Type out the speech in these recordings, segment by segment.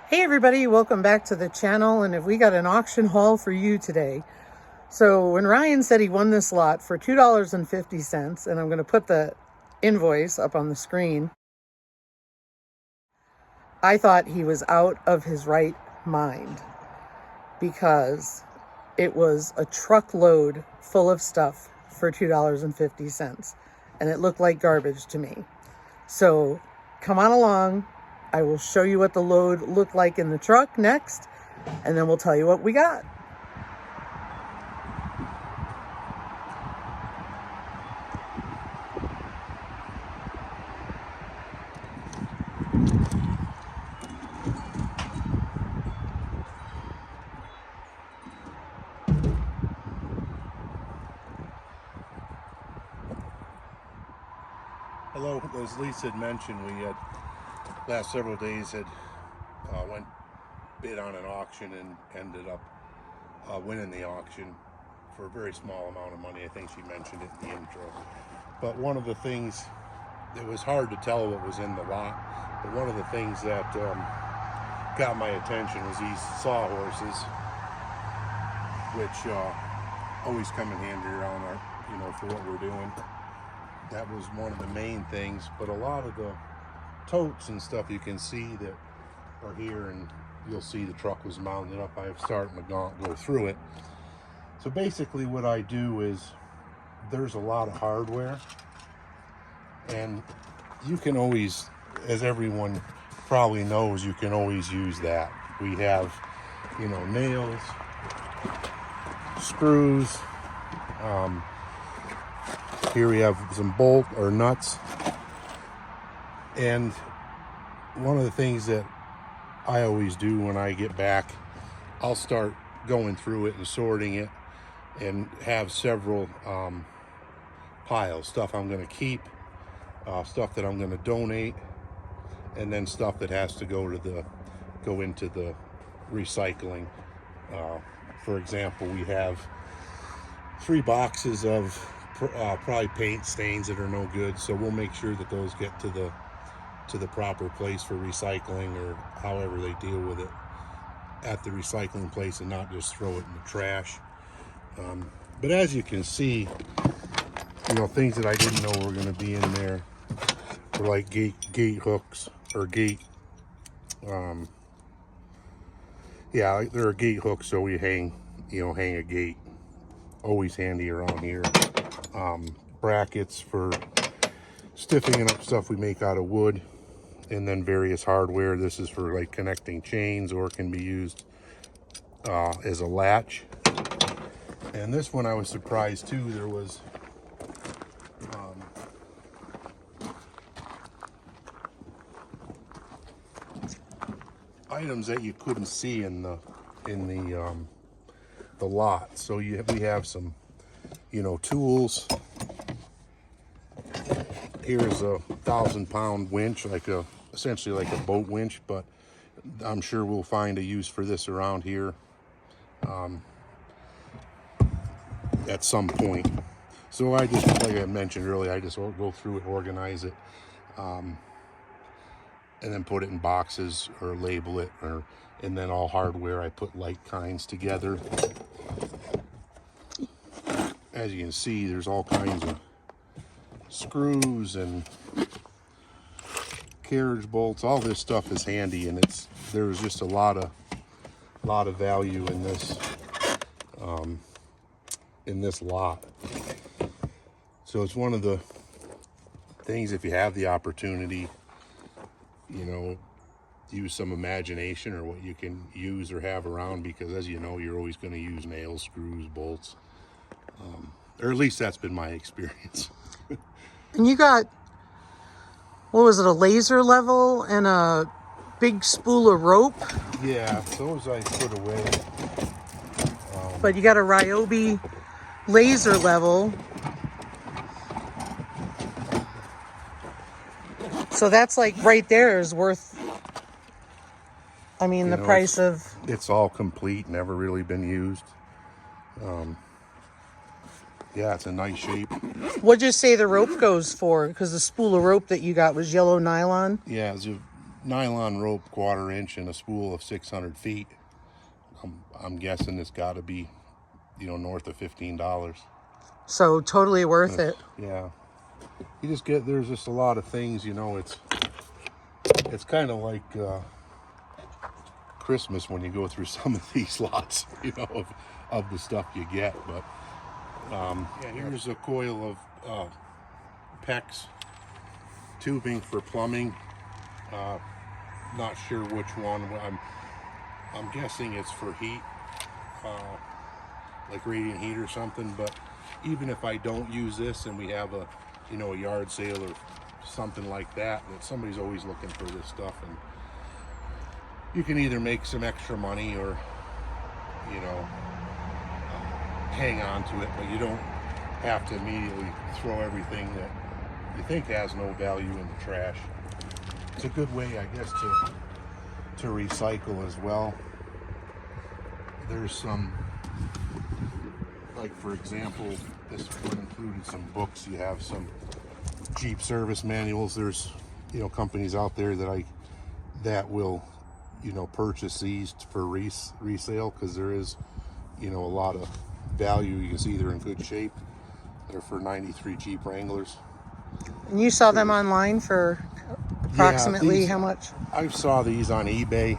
Hey everybody, welcome back to the channel, and we got an auction haul for you today. So when Ryan said he won this lot for $2.50, and I'm going to put the invoice up on the screen, I thought he was out of his right mind because it was a truckload full of stuff for $2.50, and it looked like garbage to me. So come on along. I will show you what the load looked like in the truck next, and then we'll tell you what we got. Hello, as Lisa had mentioned, we had last several days had went bid on an auction and ended up winning the auction for a very small amount of money. I think she mentioned it in the intro. But one of the things, it was hard to tell what was in the lot, but one of the things that got my attention was these sawhorses, which always come in handy around our, for what we're doing. That was one of the main things, but a lot of the totes and stuff you can see that are here, and you'll see the truck was mounted up. I have started to go through it. So basically what I do is there's a lot of hardware, and you can always, as everyone probably knows, you can always use that. We have, nails, screws, here we have some bolt or nuts. And one of the things that I always do when I get back, I'll start going through it and sorting it and have several piles. Stuff I'm going to keep, stuff that I'm going to donate, and then stuff that has to go into the recycling. For example, we have 3 boxes of probably paint stains that are no good, so we'll make sure that those get to the proper place for recycling, or however they deal with it at the recycling place, and not just throw it in the trash. But as you can see, things that I didn't know were going to be in there were like gate hooks, or gate there are gate hooks, so we hang a gate, always handy around here. Brackets for stiffening up stuff we make out of wood, and then various hardware. This is for like connecting chains, or it can be used as a latch. And this one I was surprised too. There was items that you couldn't see in the lot. So we have some tools. Here's a 1,000-pound winch, essentially like a boat winch, but I'm sure we'll find a use for this around here at some point. So I just, like I mentioned earlier, I just go through it, organize it, and then put it in boxes or label it, and then all hardware I put like kinds together. As you can see, there's all kinds of screws and carriage bolts. All this stuff is handy, and there's just a lot of value in this lot. So it's one of the things, if you have the opportunity, use some imagination, or what you can use or have around, because as you know, you're always going to use nails, screws, bolts, or at least that's been my experience. And you got, what was it, a laser level and a big spool of rope? Yeah, those I put away. But you got a Ryobi laser level. So that's like right there is worth, the price of... It's all complete, never really been used. Yeah, it's a nice shape. What'd you say the rope goes for? Because the spool of rope that you got was yellow nylon? Yeah, it's nylon rope 1/4 inch and a spool of 600 feet. I'm guessing it's got to be, north of $15. So totally worth it. Yeah. You just get, there's just a lot of things, it's kind of like Christmas when you go through some of these lots, of the stuff you get. But yeah, here's a coil of PEX tubing for plumbing. Not sure which one. I'm guessing it's for heat, like radiant heat or something. But even if I don't use this and we have a yard sale or something like that somebody's always looking for this stuff, and you can either make some extra money or hang on to it, but you don't have to immediately throw everything that you think has no value in the trash. It's a good way, I guess, to recycle as well. There's some, like for example, this one included some books. You have some Jeep service manuals. There's companies out there that will purchase these for resale, because there is a lot of value. You can see they're in good shape. They're for 93 Jeep Wranglers. And you saw them online for approximately how much? I saw these on eBay,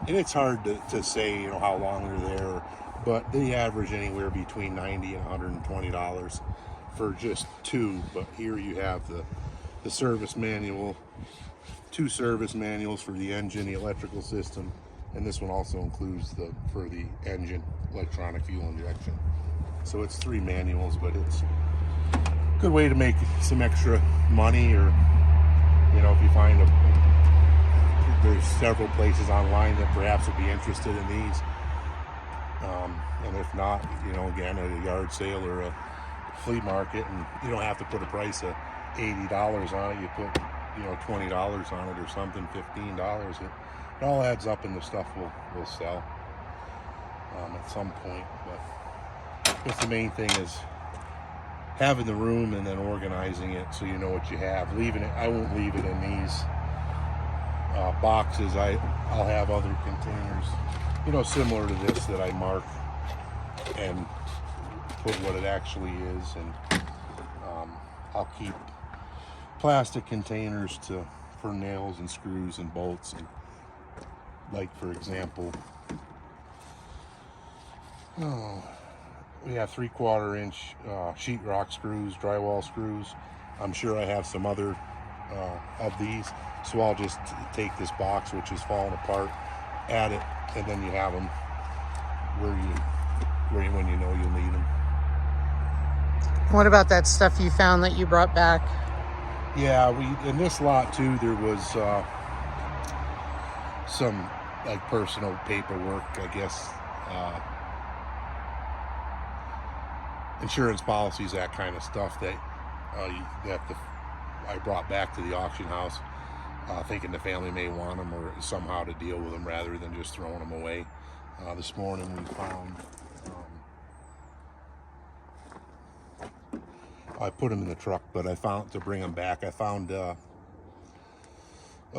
and it's hard to say how long they're there, but they average anywhere between $90 and $120 for just two. But here you have the service manual, 2 service manuals for the engine, the electrical system, and this one also includes for the engine, electronic fuel injection. So it's 3 manuals, but it's a good way to make some extra money, or if you find there's several places online that perhaps would be interested in these, and if not, again, at a yard sale or a flea market, and you don't have to put a price of $80 on it. You put $20 on it or something, $15. It all adds up, and the stuff will sell at some point. But I guess the main thing is having the room and then organizing it so you know what you have. Leaving it, I won't leave it in these boxes. I'll have other containers, similar to this, that I mark and put what it actually is, and I'll keep plastic containers for nails and screws and bolts, and like for example, we have 3/4 inch sheetrock screws, drywall screws. I'm sure I have some other of these, so I'll just take this box, which is falling apart, add it, and then you have them when you know you'll need them. What about that stuff you found that you brought back? Yeah, in this lot too, there was some like personal paperwork, I guess, insurance policies, that kind of stuff that I brought back to the auction house, thinking the family may want them or somehow to deal with them rather than just throwing them away. This morning we found, I put them in the truck, but I found, to bring them back, I found a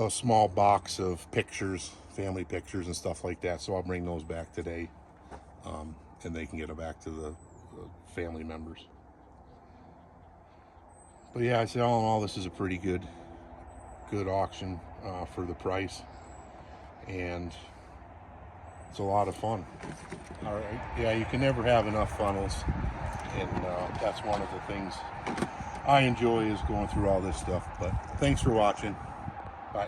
small box of pictures, family pictures and stuff like that, so I'll bring those back today, and they can get them back to the family members. But yeah, I say all in all, this is a pretty good auction for the price, and it's a lot of fun. All right, yeah, you can never have enough funnels, and that's one of the things I enjoy, is going through all this stuff. But thanks for watching. Bye.